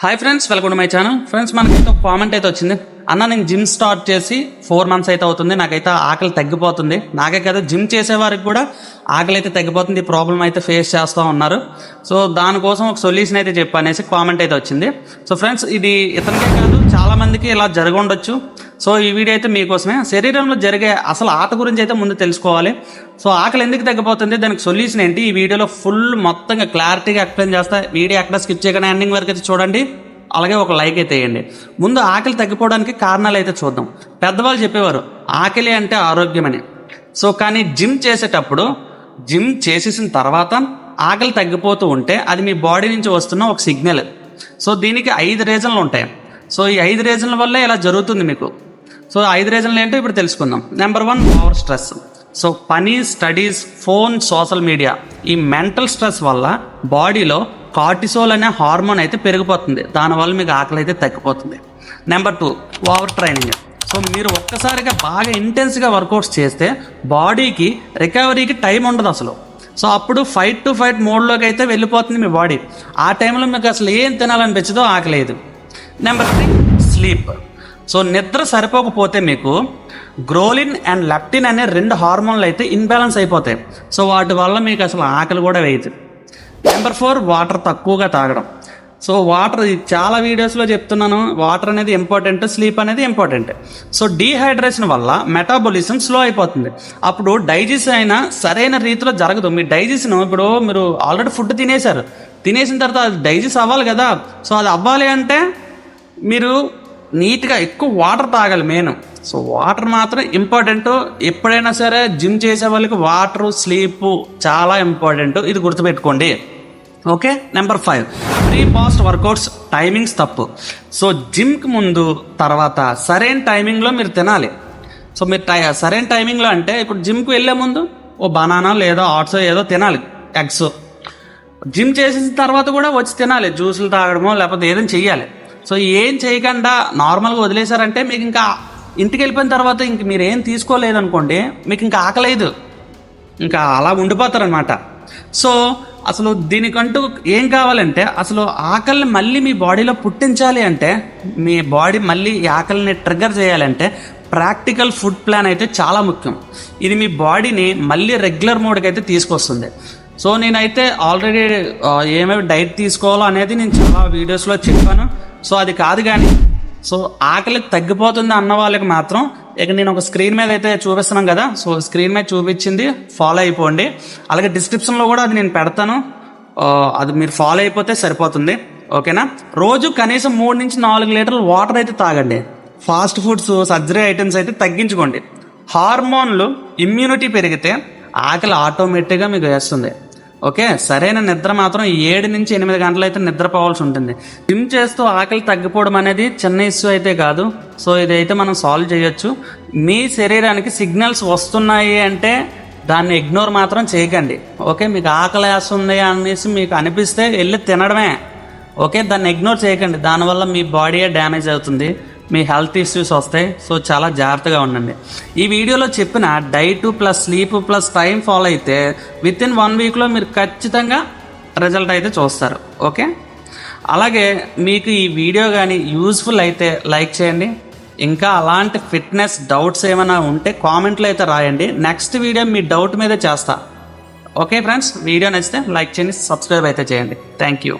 Hi friends, welcome to my channel. Friends, మనకైతే ఒక comment అయితే వచ్చింది. అన్న, నేను జిమ్ స్టార్ట్ చేసి 4 months అయితే అవుతుంది, నాకైతే ఆకలి తగ్గిపోతుంది. నాకే కదా, జిమ్ చేసే వారికి కూడా ఆకలి అయితే తగ్గిపోతుంది. ఈ ప్రాబ్లం అయితే ఫేస్ చేస్తూ ఉన్నారు. సో దానికోసం ఒక సొల్యూషన్ అయితే చెప్పనేసి కామెంట్ అయితే వచ్చింది. సో ఫ్రెండ్స్, ఇది ఇతనికే కాదు, చాలా మందికి ఇలా జరిగి ఉండొచ్చు. సో ఈ వీడియో అయితే మీకోసమే. శరీరంలో జరిగే అసలు ఆట గురించి అయితే ముందు తెలుసుకోవాలి. సో ఆకలి ఎందుకు తగ్గిపోతుంది, దానికి సొల్యూషన్ ఏంటి, ఈ వీడియోలో ఫుల్ మొత్తంగా క్లారిటీగా ఎక్స్ప్లెయిన్ చేస్తా. వీడియో ఎక్కడ స్కిప్ చేయకుండా ఎండింగ్ వరకు అయితే చూడండి. అలాగే ఒక లైక్ అయితే వేయండి. ముందు ఆకలి తగ్గిపోవడానికి కారణాలు అయితే చూద్దాం. పెద్దవాళ్ళు చెప్పేవారు ఆకలి అంటే ఆరోగ్యమని. సో కానీ జిమ్ చేసేటప్పుడు, జిమ్ చేసేసిన తర్వాత ఆకలి తగ్గిపోతూ ఉంటే అది మీ బాడీ నుంచి వస్తున్న ఒక సిగ్నల్. సో దీనికి 5 రీజన్లు ఉంటాయి. సో ఈ 5 రీజన్ల వల్లే ఇలా జరుగుతుంది మీకు. సో 5 రీజన్లు ఏంటో ఇప్పుడు తెలుసుకుందాం. Number 1, over stress. సో పని, స్టడీస్, ఫోన్, సోషల్ మీడియా, ఈ మెంటల్ స్ట్రెస్ వల్ల బాడీలో కార్టిసోల్ అనే హార్మోన్ అయితే పెరిగిపోతుంది. దానివల్ల మీకు ఆకలి అయితే తగ్గిపోతుంది. Number 2, over training. సో మీరు ఒక్కసారిగా బాగా ఇంటెన్స్గా వర్కౌట్స్ చేస్తే బాడీకి రికవరీకి టైం ఉండదు అసలు. సో అప్పుడు ఫైట్ టు ఫైట్ మోడ్లోకి అయితే వెళ్ళిపోతుంది మీ బాడీ. ఆ టైంలో మీకు అసలు ఏం తినాలనిపించదో ఆకలేదు. Number 3, sleep. సో నిద్ర సరిపోకపోతే మీకు గ్రోలిన్ అండ్ లెప్టిన్ అనే 2 హార్మోన్లు అయితే ఇన్బ్యాలెన్స్ అయిపోతాయి. సో వాటి వల్ల మీకు అసలు ఆకలి కూడా వేయదు. నెంబర్ 4, వాటర్ తక్కువగా తాగడం. సో వాటర్ చాలా వీడియోస్లో చెప్తున్నాను, వాటర్ అనేది ఇంపార్టెంట్, స్లీప్ అనేది ఇంపార్టెంట్. సో డీహైడ్రేషన్ వల్ల మెటాబాలిజం స్లో అయిపోతుంది. అప్పుడు డైజెషన్ అయినా సరైన రీతిలో జరగదు. మీ డైజెషన్, ఇప్పుడు మీరు ఆల్రెడీ ఫుడ్ తినేసిన తర్వాత అది డైజెస్ట్ అవ్వాలి కదా. సో అది అవ్వాలి అంటే మీరు నీట్గా ఎక్కువ వాటర్ తాగాలి మెయిన్. సో వాటర్ మాత్రం ఇంపార్టెంట్. ఎప్పుడైనా సరే జిమ్ చేసే వాళ్ళకి వాటర్, స్లీప్ చాలా ఇంపార్టెంట్. ఇది గుర్తుపెట్టుకోండి. Okay. Number 5, pre post workouts timings తప్పు. సో జిమ్కి ముందు తర్వాత సరైన టైమింగ్లో మీరు తినాలి. సో మీరు సరైన టైమింగ్లో అంటే ఇప్పుడు జిమ్కి వెళ్ళే ముందు ఓ బనానా లేదా ఆట్స్ ఏదో తినాలి, ఎగ్స్. జిమ్ చేసిన తర్వాత కూడా వచ్చి తినాలి, జ్యూసులు తాగడమో లేకపోతే ఏదైనా చెయ్యాలి. సో ఏం చేయకుండా నార్మల్గా వదిలేశారంటే మీకు ఇంకా ఇంటికి వెళ్ళిపోయిన తర్వాత ఇంక మీరు ఏం తీసుకోలేదనుకోండి, మీకు ఇంకా ఆకలేదు, ఇంకా అలా ఉండిపోతారనమాట. సో అసలు దీనికంటూ ఏం కావాలంటే, అసలు ఆకలిని మళ్ళీ మీ బాడీలో పుట్టించాలి అంటే, మీ బాడీ మళ్ళీ ఈ ఆకలిని ట్రిగ్గర్ చేయాలంటే ప్రాక్టికల్ ఫుడ్ ప్లాన్ అయితే చాలా ముఖ్యం. ఇది మీ బాడీని మళ్ళీ రెగ్యులర్ మోడ్కి అయితే తీసుకొస్తుంది. సో నేనైతే ఆల్రెడీ ఏమేమి డైట్ తీసుకోవాలో అనేది నేను చాలా వీడియోస్లో చెప్పాను. సో అది కాదు కానీ, సో ఆకలి తగ్గిపోతుంది అన్న వాళ్ళకి మాత్రం ఇక నేను ఒక స్క్రీన్ మీద అయితే చూపిస్తున్నాను కదా. సో స్క్రీన్ మీద చూపించింది ఫాలో అయిపోండి. అలాగే డిస్క్రిప్షన్లో కూడా అది నేను పెడతాను, అది మీరు ఫాలో అయిపోతే సరిపోతుంది. ఓకేనా. రోజు కనీసం 3 నుంచి 4 లీటర్లు వాటర్ అయితే తాగండి. ఫాస్ట్ ఫుడ్స్, సర్జరీ ఐటమ్స్ అయితే తగ్గించుకోండి. హార్మోన్లు, ఇమ్యూనిటీ పెరిగితే ఆకలి ఆటోమేటిక్గా మీకు వేస్తుంది. ఓకే. సరైన నిద్ర మాత్రం 7 నుంచి 8 గంటలు అయితే నిద్రపోవాల్సి ఉంటుంది. జిమ్ చేస్తూ ఆకలి తగ్గిపోవడం అనేది చిన్న ఇష్యూ అయితే కాదు. సో ఇదైతే మనం సాల్వ్ చేయొచ్చు. మీ శరీరానికి సిగ్నల్స్ వస్తున్నాయి అంటే దాన్ని ఇగ్నోర్ మాత్రం చేయకండి. ఓకే. మీకు ఆకలి వేస్తుంది అనేసి మీకు అనిపిస్తే వెళ్ళి తినడమే. ఓకే. దాన్ని ఇగ్నోర్ చేయకండి. దానివల్ల మీ బాడీయే డ్యామేజ్ అవుతుంది, మీ హెల్త్ ఇష్యూస్ వస్తాయి. సో చాలా జాగ్రత్తగా ఉండండి. ఈ వీడియోలో చెప్పిన diet plus sleep plus time follow అయితే వితిన్ 1 వీక్లో మీరు ఖచ్చితంగా రిజల్ట్ అయితే చూస్తారు. ఓకే. అలాగే మీకు ఈ వీడియో కానీ యూజ్ఫుల్ అయితే లైక్ చేయండి. ఇంకా అలాంటి ఫిట్నెస్ డౌట్స్ ఏమైనా ఉంటే కామెంట్లో అయితే రాయండి. నెక్స్ట్ వీడియో మీ డౌట్ మీదే చేస్తా. ఓకే ఫ్రెండ్స్, వీడియో నచ్చితే లైక్ చేయండి, సబ్స్క్రైబ్ అయితే చేయండి. Thank you.